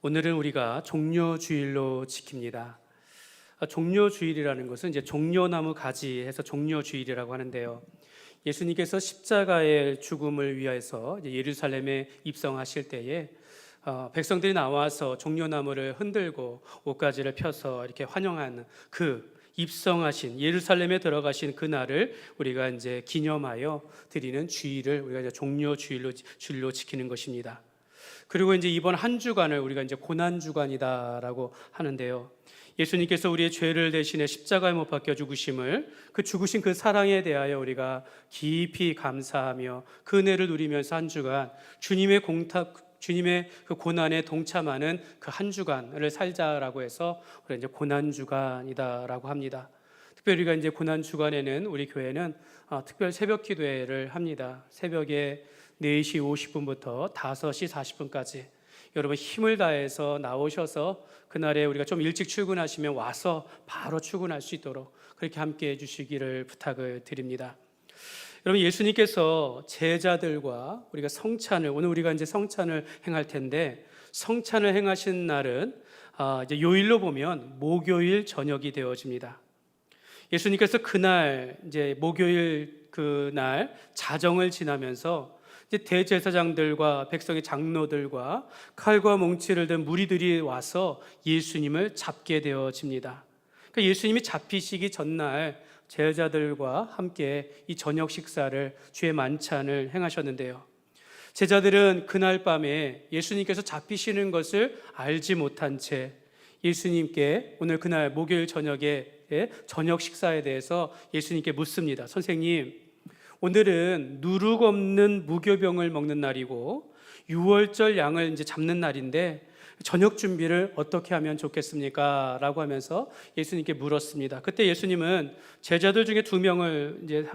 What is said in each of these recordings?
오늘은 우리가 종려주일로 지킵니다. 종려주일이라는 것은 이제 종려나무 가지 해서 종려주일이라고 하는데요. 예수님께서 십자가의 죽음을 위해서 이제 예루살렘에 입성하실 때에 백성들이 나와서 종려나무를 흔들고 옷가지를 펴서 이렇게 환영하는 그 입성하신 예루살렘에 들어가신 그날을 우리가 이제 기념하여 드리는 주일을 우리가 이제 종려주일로 지키는 것입니다. 그리고 이제 이번 한 주간을 우리가 이제 고난 주간이다라고 하는데요. 예수님께서 우리의 죄를 대신해 십자가에 못 박혀 죽으심을 그 죽으신 그 사랑에 대하여 우리가 깊이 감사하며 그 은혜를 누리면서 한 주간 주님의 그 고난에 동참하는 그 한 주간을 살자라고 해서 우리가 이제 고난 주간이다라고 합니다. 특별히 우리가 이제 고난 주간에는 우리 교회는 특별 새벽 기도회를 합니다. 새벽에 4시 50분부터 5시 40분까지 여러분 힘을 다해서 나오셔서 그날에 우리가 좀 일찍 출근하시면 와서 바로 출근할 수 있도록 그렇게 함께 해주시기를 부탁을 드립니다. 여러분, 예수님께서 제자들과 우리가 오늘 우리가 이제 성찬을 행할 텐데, 성찬을 행하신 날은 이제 요일로 보면 목요일 저녁이 되어집니다. 예수님께서 그날 이제 목요일 그날 자정을 지나면서 이제 대제사장들과 백성의 장로들과 칼과 몽치를 든 무리들이 와서 예수님을 잡게 되어집니다. 그러니까 예수님이 잡히시기 전날 제자들과 함께 이 저녁 식사를 주의 만찬을 행하셨는데요. 제자들은 그날 밤에 예수님께서 잡히시는 것을 알지 못한 채 예수님께 오늘 그날 목요일 저녁에 저녁 식사에 대해서 예수님께 묻습니다. 선생님, 오늘은 누룩 없는 무교병을 먹는 날이고 6월절 양을 이제 잡는 날인데 저녁 준비를 어떻게 하면 좋겠습니까? 라고 하면서 예수님께 물었습니다. 그때 예수님은 제자들 중에 2명을 이제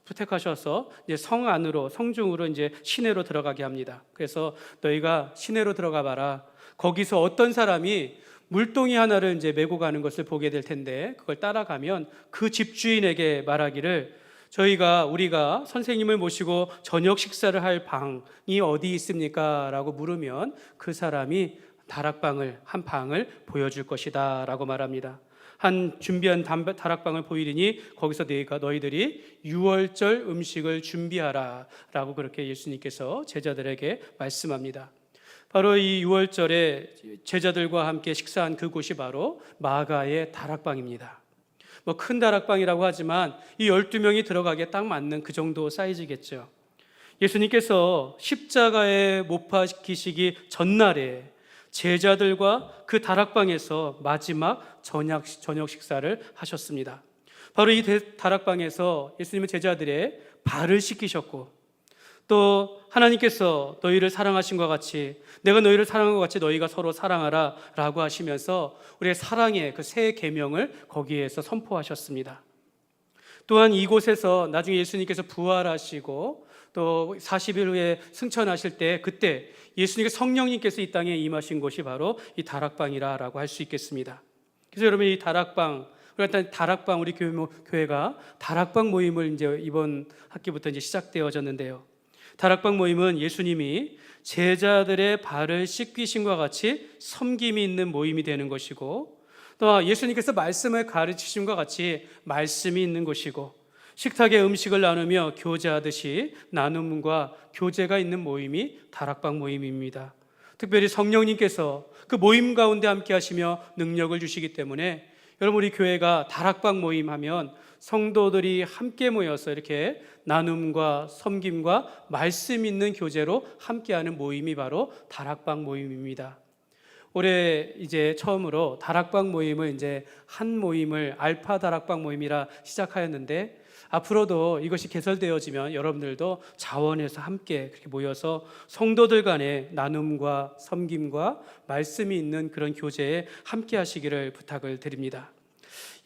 부택하셔서 이제 성중으로 이제 시내로 들어가게 합니다. 그래서 너희가 시내로 들어가 봐라. 거기서 어떤 사람이 물동이 하나를 이제 메고 가는 것을 보게 될 텐데 그걸 따라가면 그 집주인에게 말하기를 우리가 선생님을 모시고 저녁 식사를 할 방이 어디 있습니까? 라고 물으면 그 사람이 한 방을 보여줄 것이다 라고 말합니다. 준비한 다락방을 보이리니 거기서 너희들이 6월절 음식을 준비하라 라고 그렇게 예수님께서 제자들에게 말씀합니다. 바로 이 6월절에 제자들과 함께 식사한 그곳이 바로 마가의 다락방입니다. 큰 다락방이라고 하지만 이 12명이 들어가기에 딱 맞는 그 정도 사이즈겠죠. 예수님께서 십자가에 못 박히시기 전날에 제자들과 그 다락방에서 마지막 저녁 식사를 하셨습니다. 바로 이 다락방에서 예수님은 제자들의 발을 씻기셨고 또 하나님께서 너희를 사랑하신 것 같이 내가 너희를 사랑한 것 같이 너희가 서로 사랑하라 라고 하시면서 우리의 사랑의 그 새 계명을 거기에서 선포하셨습니다. 또한 이곳에서 나중에 예수님께서 부활하시고 또 40일 후에 승천하실 때 그때 예수님께서 성령님께서 이 땅에 임하신 곳이 바로 이 다락방이라고 할 수 있겠습니다. 그래서 여러분 이 우리 교회가 다락방 모임을 이제 이번 학기부터 이제 시작되어졌는데요. 다락방 모임은 예수님이 제자들의 발을 씻기심과 같이 섬김이 있는 모임이 되는 것이고 또 예수님께서 말씀을 가르치심과 같이 말씀이 있는 곳이고 식탁에 음식을 나누며 교제하듯이 나눔과 교제가 있는 모임이 다락방 모임입니다. 특별히 성령님께서 그 모임 가운데 함께 하시며 능력을 주시기 때문에 여러분 우리 교회가 다락방 모임하면 성도들이 함께 모여서 이렇게 나눔과 섬김과 말씀 있는 교제로 함께하는 모임이 바로 다락방 모임입니다. 올해 이제 처음으로 다락방 모임을 이제 한 모임을 알파 다락방 모임이라 시작하였는데 앞으로도 이것이 개설되어지면 여러분들도 자원해서 함께 그렇게 모여서 성도들 간의 나눔과 섬김과 말씀이 있는 그런 교제에 함께 하시기를 부탁을 드립니다.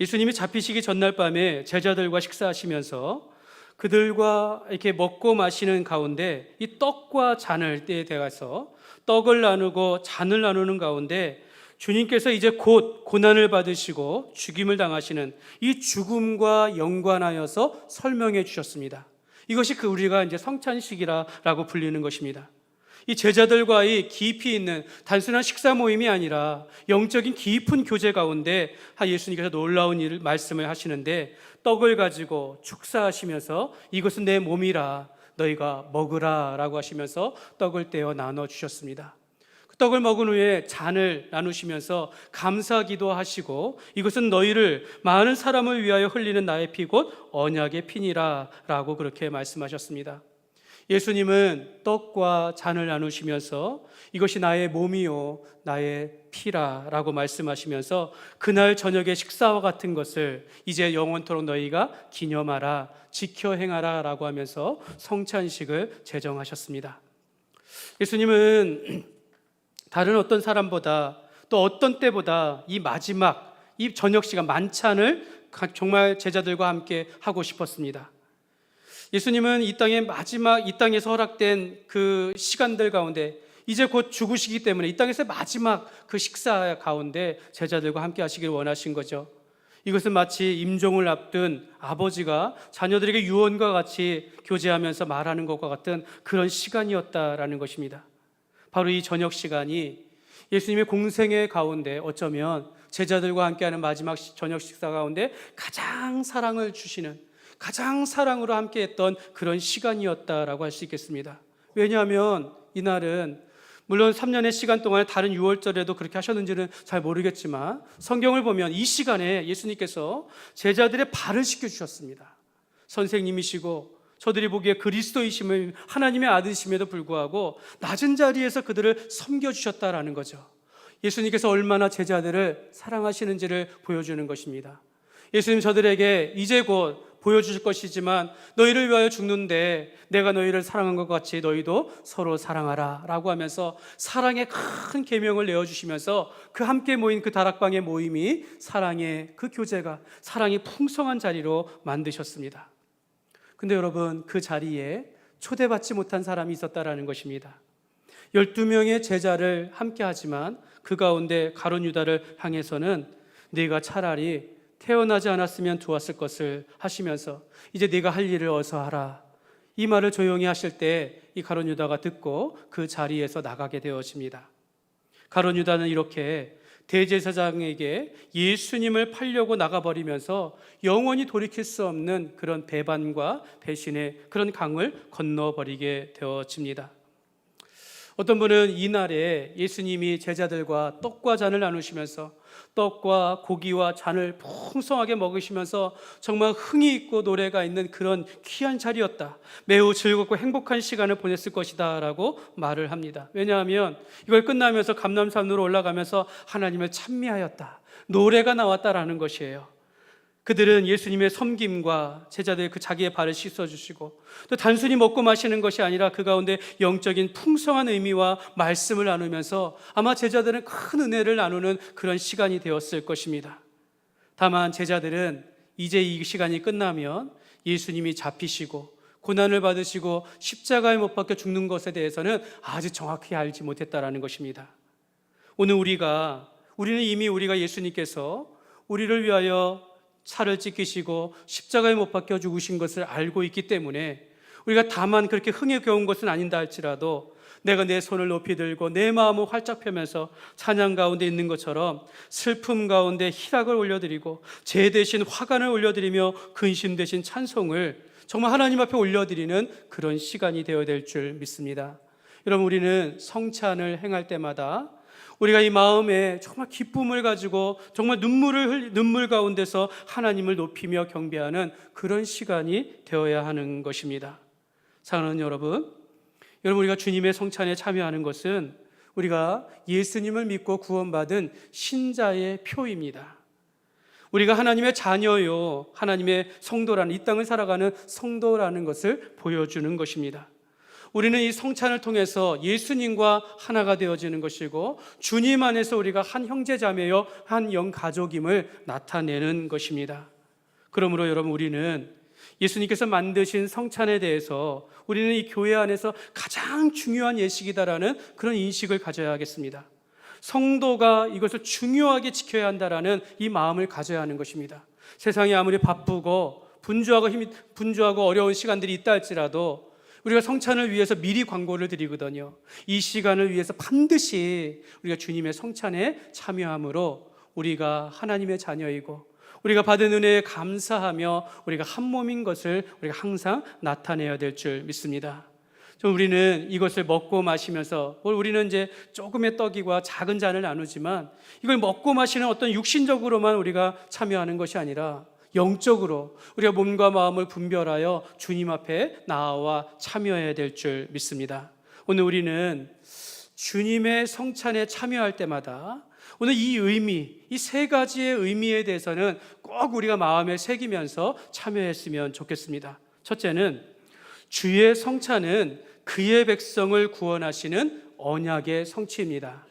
예수님이 잡히시기 전날 밤에 제자들과 식사하시면서 그들과 이렇게 먹고 마시는 가운데 이 떡과 잔을 때에 대해서 떡을 나누고 잔을 나누는 가운데 주님께서 이제 곧 고난을 받으시고 죽임을 당하시는 이 죽음과 연관하여서 설명해 주셨습니다. 이것이 우리가 이제 성찬식이라고 불리는 것입니다. 이 제자들과의 깊이 있는 단순한 식사 모임이 아니라 영적인 깊은 교제 가운데 예수님께서 놀라운 일을 말씀을 하시는데, 떡을 가지고 축사하시면서 이것은 내 몸이라 너희가 먹으라 라고 하시면서 떡을 떼어 나눠주셨습니다. 그 떡을 먹은 후에 잔을 나누시면서 감사기도 하시고 이것은 너희를 많은 사람을 위하여 흘리는 나의 피 곧 언약의 피니라 라고 그렇게 말씀하셨습니다. 예수님은 떡과 잔을 나누시면서 이것이 나의 몸이요 나의 피라 라고 말씀하시면서 그날 저녁의 식사와 같은 것을 이제 영원토록 너희가 기념하라, 지켜 행하라 라고 하면서 성찬식을 제정하셨습니다. 예수님은 다른 어떤 사람보다 또 어떤 때보다 이 마지막 이 저녁 시간 만찬을 정말 제자들과 함께 하고 싶었습니다. 예수님은 이 땅에서 허락된 그 시간들 가운데 이제 곧 죽으시기 때문에 이 땅에서 마지막 그 식사 가운데 제자들과 함께 하시길 원하신 거죠. 이것은 마치 임종을 앞둔 아버지가 자녀들에게 유언과 같이 교제하면서 말하는 것과 같은 그런 시간이었다라는 것입니다. 바로 이 저녁 시간이 예수님의 공생의 가운데 어쩌면 제자들과 함께하는 마지막 저녁 식사 가운데 가장 사랑을 주시는, 가장 사랑으로 함께했던 그런 시간이었다라고 할 수 있겠습니다. 왜냐하면 이날은 물론 3년의 시간 동안 다른 유월절에도 그렇게 하셨는지는 잘 모르겠지만 성경을 보면 이 시간에 예수님께서 제자들의 발을 씻겨주셨습니다. 선생님이시고 저들이 보기에 그리스도이심을 하나님의 아들이심에도 불구하고 낮은 자리에서 그들을 섬겨주셨다라는 거죠. 예수님께서 얼마나 제자들을 사랑하시는지를 보여주는 것입니다. 예수님 저들에게 이제 곧 보여주실 것이지만 너희를 위하여 죽는데 내가 너희를 사랑한 것 같이 너희도 서로 사랑하라 라고 하면서 사랑의 큰 계명을 내어주시면서 그 함께 모인 그 다락방의 모임이 사랑의 그 교제가 사랑이 풍성한 자리로 만드셨습니다. 근데 여러분, 그 자리에 초대받지 못한 사람이 있었다라는 것입니다. 12명의 제자를 함께 하지만 그 가운데 가룟 유다를 향해서는 네가 차라리 태어나지 않았으면 좋았을 것을 하시면서 이제 네가 할 일을 어서 하라, 이 말을 조용히 하실 때 이 가룟 유다가 듣고 그 자리에서 나가게 되어집니다. 가룟 유다는 이렇게 대제사장에게 예수님을 팔려고 나가버리면서 영원히 돌이킬 수 없는 그런 배반과 배신의 그런 강을 건너버리게 되어집니다. 어떤 분은 이날에 예수님이 제자들과 떡과 잔을 나누시면서 떡과 고기와 잔을 풍성하게 먹으시면서 정말 흥이 있고 노래가 있는 그런 귀한 자리였다, 매우 즐겁고 행복한 시간을 보냈을 것이다 라고 말을 합니다. 왜냐하면 이걸 끝나면서 감람산으로 올라가면서 하나님을 찬미하였다, 노래가 나왔다라는 것이에요. 그들은 예수님의 섬김과 제자들의 그 자기의 발을 씻어주시고 또 단순히 먹고 마시는 것이 아니라 그 가운데 영적인 풍성한 의미와 말씀을 나누면서 아마 제자들은 큰 은혜를 나누는 그런 시간이 되었을 것입니다. 다만 제자들은 이제 이 시간이 끝나면 예수님이 잡히시고 고난을 받으시고 십자가에 못 박혀 죽는 것에 대해서는 아직 정확히 알지 못했다라는 것입니다. 오늘 우리는 이미 우리가 예수님께서 우리를 위하여 살을 찢기시고 십자가에 못 박혀 죽으신 것을 알고 있기 때문에 우리가 다만 그렇게 흥에 겨운 것은 아닌다 할지라도 내가 내 손을 높이 들고 내 마음을 활짝 펴면서 찬양 가운데 있는 것처럼 슬픔 가운데 희락을 올려드리고 제 대신 화관을 올려드리며 근심 대신 찬송을 정말 하나님 앞에 올려드리는 그런 시간이 되어야 될 줄 믿습니다. 여러분, 우리는 성찬을 행할 때마다 우리가 이 마음에 정말 기쁨을 가지고 정말 눈물 가운데서 하나님을 높이며 경배하는 그런 시간이 되어야 하는 것입니다. 사랑하는 여러분, 우리가 주님의 성찬에 참여하는 것은 우리가 예수님을 믿고 구원받은 신자의 표입니다. 우리가 하나님의 자녀요, 하나님의 성도라는, 이 땅을 살아가는 성도라는 것을 보여주는 것입니다. 우리는 이 성찬을 통해서 예수님과 하나가 되어지는 것이고 주님 안에서 우리가 한 형제자매요 한 영가족임을 나타내는 것입니다. 그러므로 여러분, 우리는 예수님께서 만드신 성찬에 대해서 우리는 이 교회 안에서 가장 중요한 예식이다라는 그런 인식을 가져야 하겠습니다. 성도가 이것을 중요하게 지켜야 한다라는 이 마음을 가져야 하는 것입니다. 세상이 아무리 바쁘고 분주하고 어려운 시간들이 있다 할지라도 우리가 성찬을 위해서 미리 광고를 드리거든요. 이 시간을 위해서 반드시 우리가 주님의 성찬에 참여함으로 우리가 하나님의 자녀이고 우리가 받은 은혜에 감사하며 우리가 한 몸인 것을 우리가 항상 나타내야 될 줄 믿습니다. 우리는 이것을 먹고 마시면서 우리는 이제 조금의 떡이와 작은 잔을 나누지만 이걸 먹고 마시는 어떤 육신적으로만 우리가 참여하는 것이 아니라 영적으로 우리가 몸과 마음을 분별하여 주님 앞에 나아와 참여해야 될 줄 믿습니다. 오늘 우리는 주님의 성찬에 참여할 때마다 오늘 이 의미, 이 세 가지의 의미에 대해서는 꼭 우리가 마음에 새기면서 참여했으면 좋겠습니다. 첫째는 주의 성찬은 그의 백성을 구원하시는 언약의 성취입니다.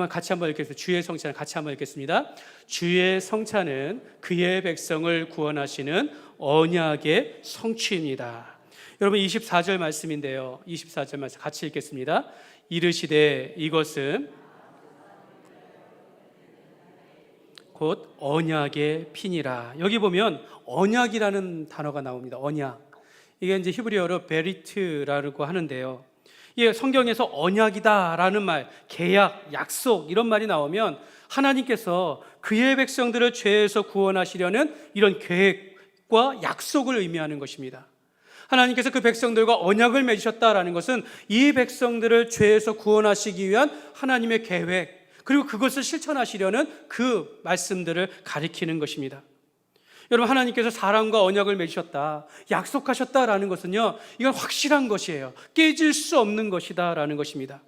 같이 한번 읽겠습니다. 주의 성찬을 같이 한번 읽겠습니다. 주의 성찬은 그의 백성을 구원하시는 언약의 성취입니다. 여러분 24절 말씀인데요. 24절 말씀 같이 읽겠습니다. 이르시되 이것은 곧 언약의 피니라. 여기 보면 언약이라는 단어가 나옵니다. 언약. 이게 이제 히브리어로 베리트라고 하는데요. 이게 성경에서 언약이다라는 말, 계약, 약속 이런 말이 나오면 하나님께서 그의 백성들을 죄에서 구원하시려는 이런 계획과 약속을 의미하는 것입니다. 하나님께서 그 백성들과 언약을 맺으셨다라는 것은 이 백성들을 죄에서 구원하시기 위한 하나님의 계획, 그리고 그것을 실천하시려는 그 말씀들을 가리키는 것입니다. 여러분, 하나님께서 사람과 언약을 맺으셨다, 약속하셨다라는 것은요, 이건 확실한 것이에요. 깨질 수 없는 것이다라는 것입니다.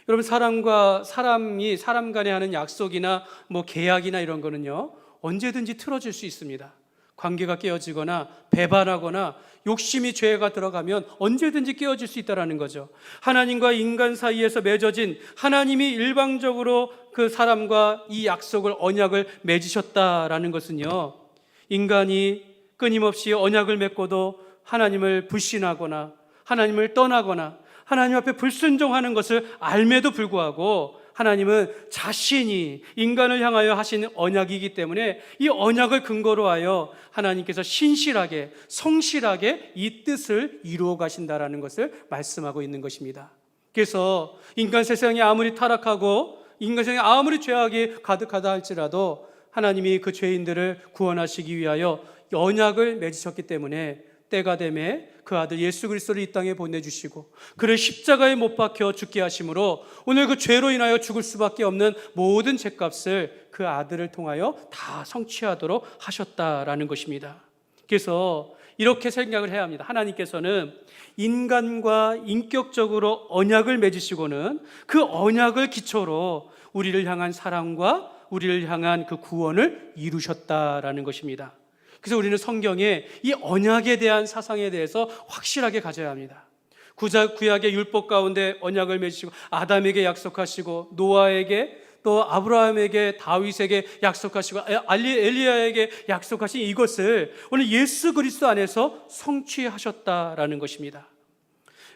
여러분, 사람 간에 하는 약속이나 계약이나 이런 거는요, 언제든지 틀어질 수 있습니다. 관계가 깨어지거나 배반하거나 욕심이 죄가 들어가면 언제든지 깨어질 수 있다는 거죠. 하나님과 인간 사이에서 맺어진, 하나님이 일방적으로 그 사람과 이 약속을, 언약을 맺으셨다라는 것은요, 인간이 끊임없이 언약을 맺고도 하나님을 불신하거나 하나님을 떠나거나 하나님 앞에 불순종하는 것을 알매도 불구하고 하나님은 자신이 인간을 향하여 하신 언약이기 때문에 이 언약을 근거로 하여 하나님께서 신실하게, 성실하게 이 뜻을 이루어 가신다라는 것을 말씀하고 있는 것입니다. 그래서 인간 세상이 아무리 타락하고 인간 세상이 아무리 죄악이 가득하다 할지라도 하나님이 그 죄인들을 구원하시기 위하여 언약을 맺으셨기 때문에 때가 되매 그 아들 예수 그리스도를 이 땅에 보내주시고 그를 십자가에 못 박혀 죽게 하심으로 오늘 그 죄로 인하여 죽을 수밖에 없는 모든 죄값을 그 아들을 통하여 다 성취하도록 하셨다라는 것입니다. 그래서 이렇게 생각을 해야 합니다. 하나님께서는 인간과 인격적으로 언약을 맺으시고는 그 언약을 기초로 우리를 향한 사랑과 우리를 향한 그 구원을 이루셨다라는 것입니다. 그래서 우리는 성경에 이 언약에 대한 사상에 대해서 확실하게 가져야 합니다. 구약의 율법 가운데 언약을 맺으시고 아담에게 약속하시고 노아에게 또 아브라함에게 다윗에게 약속하시고 엘리야에게 약속하신 이것을 오늘 예수 그리스도 안에서 성취하셨다라는 것입니다.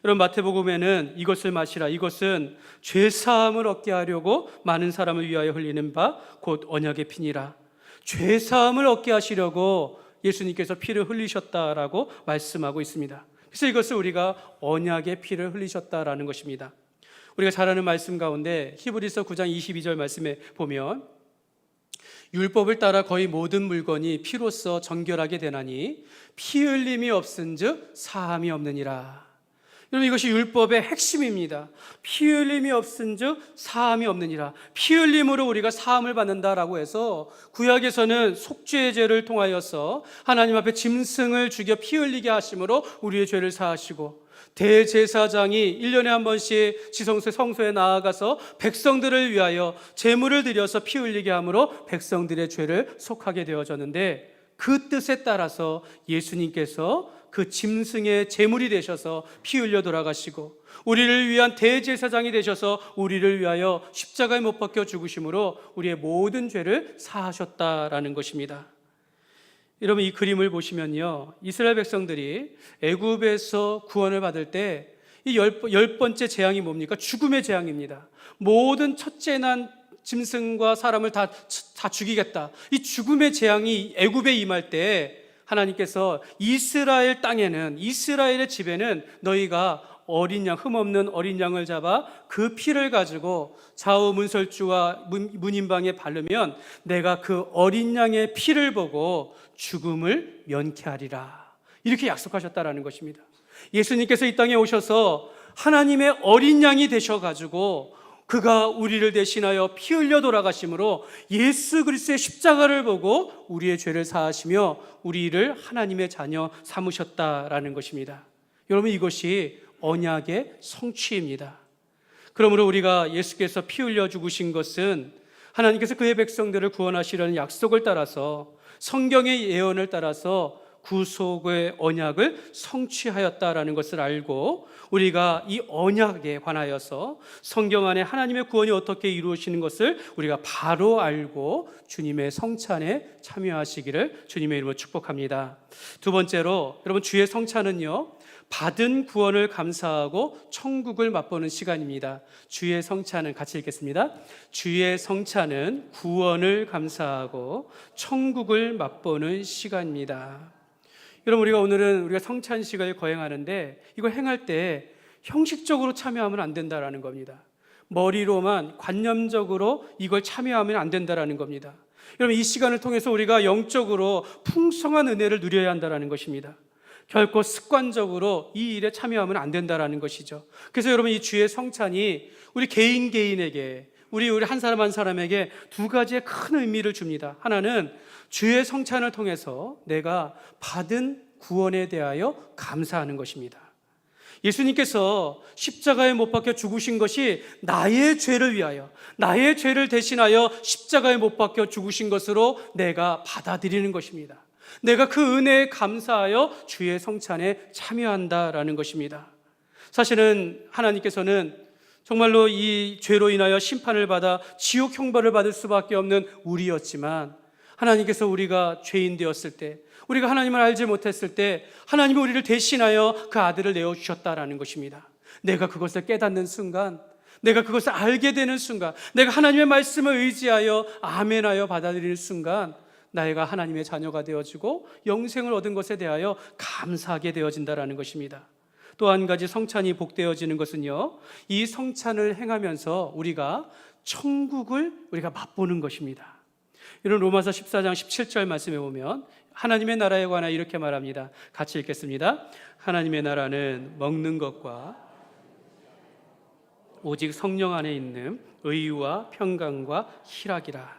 여러분, 마태복음에는 이것을 마시라, 이것은 죄사함을 얻게 하려고 많은 사람을 위하여 흘리는 바 곧 언약의 피니라. 죄사함을 얻게 하시려고 예수님께서 피를 흘리셨다라고 말씀하고 있습니다. 그래서 이것을 우리가 언약의 피를 흘리셨다라는 것입니다. 우리가 잘 아는 말씀 가운데 히브리서 9장 22절 말씀에 보면 율법을 따라 거의 모든 물건이 피로써 정결하게 되나니 피 흘림이 없은즉 사함이 없느니라. 여러분, 이것이 율법의 핵심입니다. 피 흘림이 없은즉 사함이 없느니라. 피 흘림으로 우리가 사함을 받는다라고 해서 구약에서는 속죄의 죄를 통하여서 하나님 앞에 짐승을 죽여 피 흘리게 하심으로 우리의 죄를 사하시고 대제사장이 1년에 한 번씩 지성소의 성소에 나아가서 백성들을 위하여 제물을 드려서 피 흘리게 함으로 백성들의 죄를 속하게 되어졌는데 그 뜻에 따라서 예수님께서 그 짐승의 제물이 되셔서 피 흘려 돌아가시고 우리를 위한 대제사장이 되셔서 우리를 위하여 십자가에 못 박혀 죽으심으로 우리의 모든 죄를 사하셨다라는 것입니다. 여러분, 이 그림을 보시면요, 이스라엘 백성들이 애굽에서 구원을 받을 때 이 열 번째 재앙이 뭡니까? 죽음의 재앙입니다. 모든 첫째 난 짐승과 사람을 다 죽이겠다. 이 죽음의 재앙이 애굽에 임할 때 하나님께서 이스라엘 땅에는, 이스라엘의 집에는 너희가 어린 양, 흠없는 어린 양을 잡아 그 피를 가지고 좌우 문설주와 문인방에 바르면 내가 그 어린 양의 피를 보고 죽음을 면케하리라. 이렇게 약속하셨다라는 것입니다. 예수님께서 이 땅에 오셔서 하나님의 어린 양이 되셔가지고 그가 우리를 대신하여 피 흘려 돌아가심으로 예수 그리스도의 십자가를 보고 우리의 죄를 사하시며 우리를 하나님의 자녀 삼으셨다라는 것입니다. 여러분, 이것이 언약의 성취입니다. 그러므로 우리가 예수께서 피 흘려 죽으신 것은 하나님께서 그의 백성들을 구원하시려는 약속을 따라서, 성경의 예언을 따라서 구속의 언약을 성취하였다라는 것을 알고, 우리가 이 언약에 관하여서 성경 안에 하나님의 구원이 어떻게 이루어지는 것을 우리가 바로 알고 주님의 성찬에 참여하시기를 주님의 이름으로 축복합니다. 두 번째로, 여러분, 주의 성찬은요, 받은 구원을 감사하고 천국을 맛보는 시간입니다. 주의 성찬은, 같이 읽겠습니다. 주의 성찬은 구원을 감사하고 천국을 맛보는 시간입니다. 여러분, 우리가 성찬식을 거행하는데 이걸 행할 때 형식적으로 참여하면 안 된다라는 겁니다. 머리로만 관념적으로 이걸 참여하면 안 된다라는 겁니다. 여러분, 이 시간을 통해서 우리가 영적으로 풍성한 은혜를 누려야 한다라는 것입니다. 결코 습관적으로 이 일에 참여하면 안 된다라는 것이죠. 그래서 여러분, 이 주의 성찬이 우리 개인에게, 우리 한 사람 한 사람에게 두 가지의 큰 의미를 줍니다. 하나는 주의 성찬을 통해서 내가 받은 구원에 대하여 감사하는 것입니다. 예수님께서 십자가에 못 박혀 죽으신 것이 나의 죄를 위하여, 나의 죄를 대신하여 십자가에 못 박혀 죽으신 것으로 내가 받아들이는 것입니다. 내가 그 은혜에 감사하여 주의 성찬에 참여한다라는 것입니다. 사실은 하나님께서는 정말로 이 죄로 인하여 심판을 받아 지옥 형벌을 받을 수밖에 없는 우리였지만, 하나님께서 우리가 죄인 되었을 때, 우리가 하나님을 알지 못했을 때 하나님이 우리를 대신하여 그 아들을 내어주셨다라는 것입니다. 내가 그것을 깨닫는 순간, 내가 그것을 알게 되는 순간, 내가 하나님의 말씀을 의지하여 아멘하여 받아들이는 순간, 나이가 하나님의 자녀가 되어지고 영생을 얻은 것에 대하여 감사하게 되어진다라는 것입니다. 또 한 가지 성찬이 복되어지는 것은요, 이 성찬을 행하면서 우리가 천국을 우리가 맛보는 것입니다. 이런 로마서 14장 17절 말씀에 보면 하나님의 나라에 관하여 이렇게 말합니다. 같이 읽겠습니다. 하나님의 나라는 먹는 것과 오직 성령 안에 있는 의와 평강과 희락이라.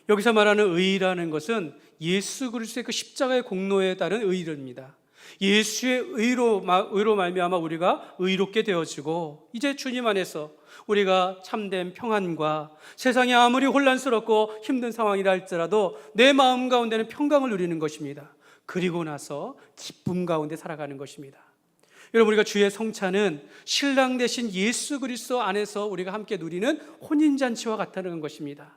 여기서 말하는 의라는 것은 예수 그리스도의 그 십자가의 공로에 따른 의입니다. 예수의 의로 말미암아 우리가 의롭게 되어지고, 이제 주님 안에서 우리가 참된 평안과, 세상이 아무리 혼란스럽고 힘든 상황이라 할지라도 내 마음 가운데는 평강을 누리는 것입니다. 그리고 나서 기쁨 가운데 살아가는 것입니다. 여러분, 우리가 주의 성찬은 신랑 되신 예수 그리스도 안에서 우리가 함께 누리는 혼인잔치와 같다는 것입니다.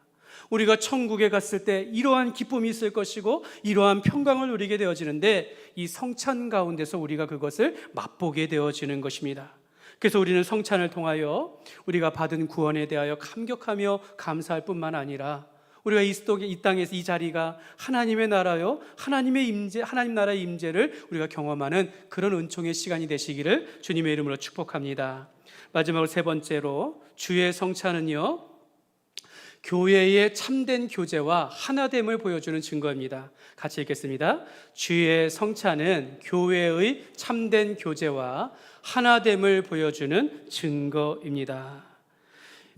우리가 천국에 갔을 때 이러한 기쁨이 있을 것이고 이러한 평강을 누리게 되어지는데, 이 성찬 가운데서 우리가 그것을 맛보게 되어지는 것입니다. 그래서 우리는 성찬을 통하여 우리가 받은 구원에 대하여 감격하며 감사할 뿐만 아니라, 우리가 이 땅에서 이 자리가 하나님의 나라요, 하나님의 임재, 하나님 나라의 임재를 우리가 경험하는 그런 은총의 시간이 되시기를 주님의 이름으로 축복합니다. 마지막으로 세 번째로, 주의 성찬은요, 교회의 참된 교제와 하나됨을 보여주는 증거입니다. 같이 읽겠습니다. 주의 성찬은 교회의 참된 교제와 하나됨을 보여주는 증거입니다.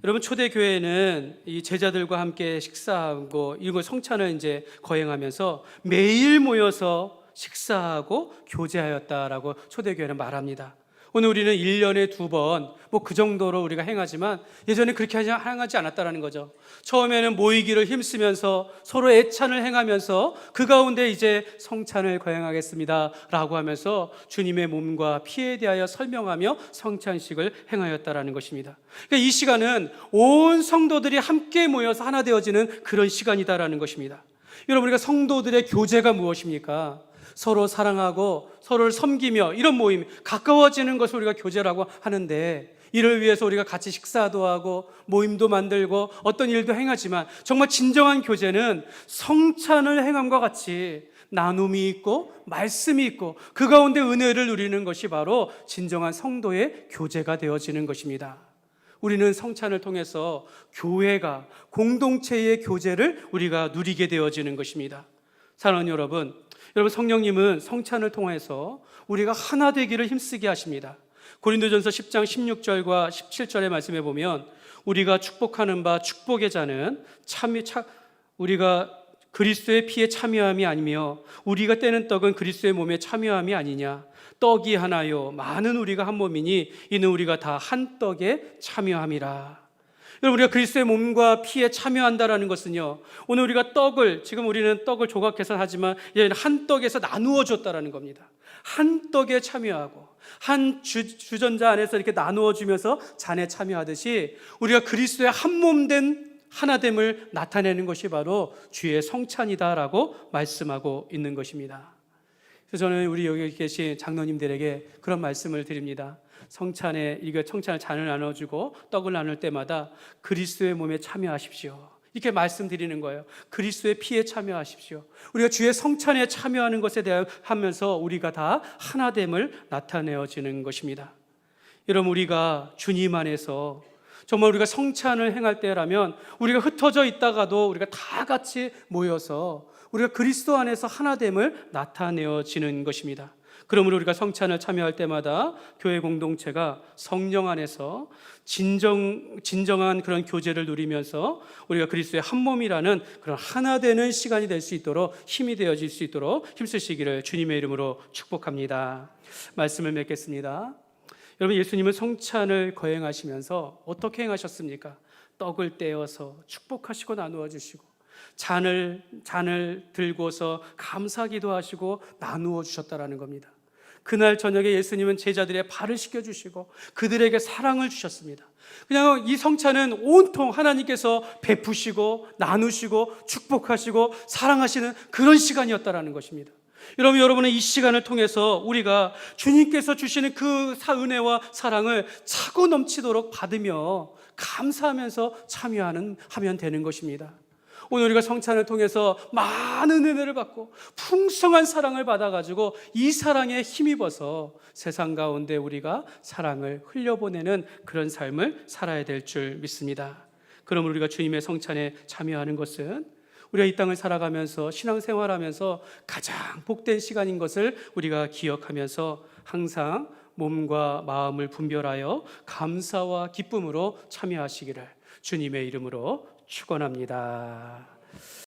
여러분, 초대교회는 이 제자들과 함께 식사하고 이런 성찬을 이제 거행하면서 매일 모여서 식사하고 교제하였다라고 초대교회는 말합니다. 오늘 우리는 1년에 2번 그 정도로 우리가 행하지만 예전에 그렇게 행하지 않았다라는 거죠. 처음에는 모이기를 힘쓰면서 서로 애찬을 행하면서 그 가운데 이제 성찬을 거행하겠습니다 라고 하면서 주님의 몸과 피에 대하여 설명하며 성찬식을 행하였다라는 것입니다. 그러니까 이 시간은 온 성도들이 함께 모여서 하나 되어지는 그런 시간이다라는 것입니다. 여러분, 우리가 성도들의 교제가 무엇입니까? 서로 사랑하고 서로를 섬기며 이런 모임, 가까워지는 것을 우리가 교제라고 하는데, 이를 위해서 우리가 같이 식사도 하고 모임도 만들고 어떤 일도 행하지만 정말 진정한 교제는 성찬을 행함과 같이 나눔이 있고 말씀이 있고 그 가운데 은혜를 누리는 것이 바로 진정한 성도의 교제가 되어지는 것입니다. 우리는 성찬을 통해서 교회가 공동체의 교제를 우리가 누리게 되어지는 것입니다. 사랑하는 여러분, 성령님은 성찬을 통해서 우리가 하나 되기를 힘쓰게 하십니다. 고린도전서 10장 16절과 17절의 말씀에 보면 우리가 축복하는 바 축복의 자는 우리가 그리스도의 피에 참여함이 아니며 우리가 떼는 떡은 그리스도의 몸에 참여함이 아니냐. 떡이 하나요 많은 우리가 한 몸이니 이는 우리가 다 한 떡에 참여함이라. 여러분, 우리가 그리스도의 몸과 피에 참여한다라는 것은요, 오늘 우리가 지금 우리는 떡을 조각해서 하지만 한 떡에서 나누어 줬다라는 겁니다. 한 떡에 참여하고 한 주전자 안에서 이렇게 나누어 주면서 잔에 참여하듯이 우리가 그리스도의 한 몸 된 하나됨을 나타내는 것이 바로 주의 성찬이다라고 말씀하고 있는 것입니다. 그래서 저는 우리 여기 계신 장로님들에게 그런 말씀을 드립니다. 성찬을 잔을 나눠주고 떡을 나눌 때마다 그리스도의 몸에 참여하십시오. 이렇게 말씀드리는 거예요. 그리스도의 피에 참여하십시오. 우리가 주의 성찬에 참여하는 것에 대하여 하면서 우리가 다 하나됨을 나타내어지는 것입니다. 여러분, 우리가 주님 안에서 정말 우리가 성찬을 행할 때라면 우리가 흩어져 있다가도 우리가 다 같이 모여서 우리가 그리스도 안에서 하나됨을 나타내어지는 것입니다. 그러므로 우리가 성찬을 참여할 때마다 교회 공동체가 성령 안에서 진정한 그런 교제를 누리면서 우리가 그리스도의 한 몸이라는 그런 하나 되는 시간이 될 수 있도록 힘이 되어질 수 있도록 힘쓰시기를 주님의 이름으로 축복합니다. 말씀을 맺겠습니다. 여러분, 예수님은 성찬을 거행하시면서 어떻게 행하셨습니까? 떡을 떼어서 축복하시고 나누어 주시고 잔을 들고서 감사기도 하시고 나누어 주셨다라는 겁니다. 그날 저녁에 예수님은 제자들의 발을 씻겨주시고 그들에게 사랑을 주셨습니다. 그냥 이 성찬은 온통 하나님께서 베푸시고 나누시고 축복하시고 사랑하시는 그런 시간이었다라는 것입니다. 여러분은 이 시간을 통해서 우리가 주님께서 주시는 그 은혜와 사랑을 차고 넘치도록 받으며 감사하면서 하면 되는 것입니다. 오늘 우리가 성찬을 통해서 많은 은혜를 받고 풍성한 사랑을 받아가지고 이 사랑에 힘입어서 세상 가운데 우리가 사랑을 흘려보내는 그런 삶을 살아야 될 줄 믿습니다. 그러므로 우리가 주님의 성찬에 참여하는 것은 우리가 이 땅을 살아가면서 신앙생활하면서 가장 복된 시간인 것을 우리가 기억하면서 항상 몸과 마음을 분별하여 감사와 기쁨으로 참여하시기를 주님의 이름으로 축원합니다.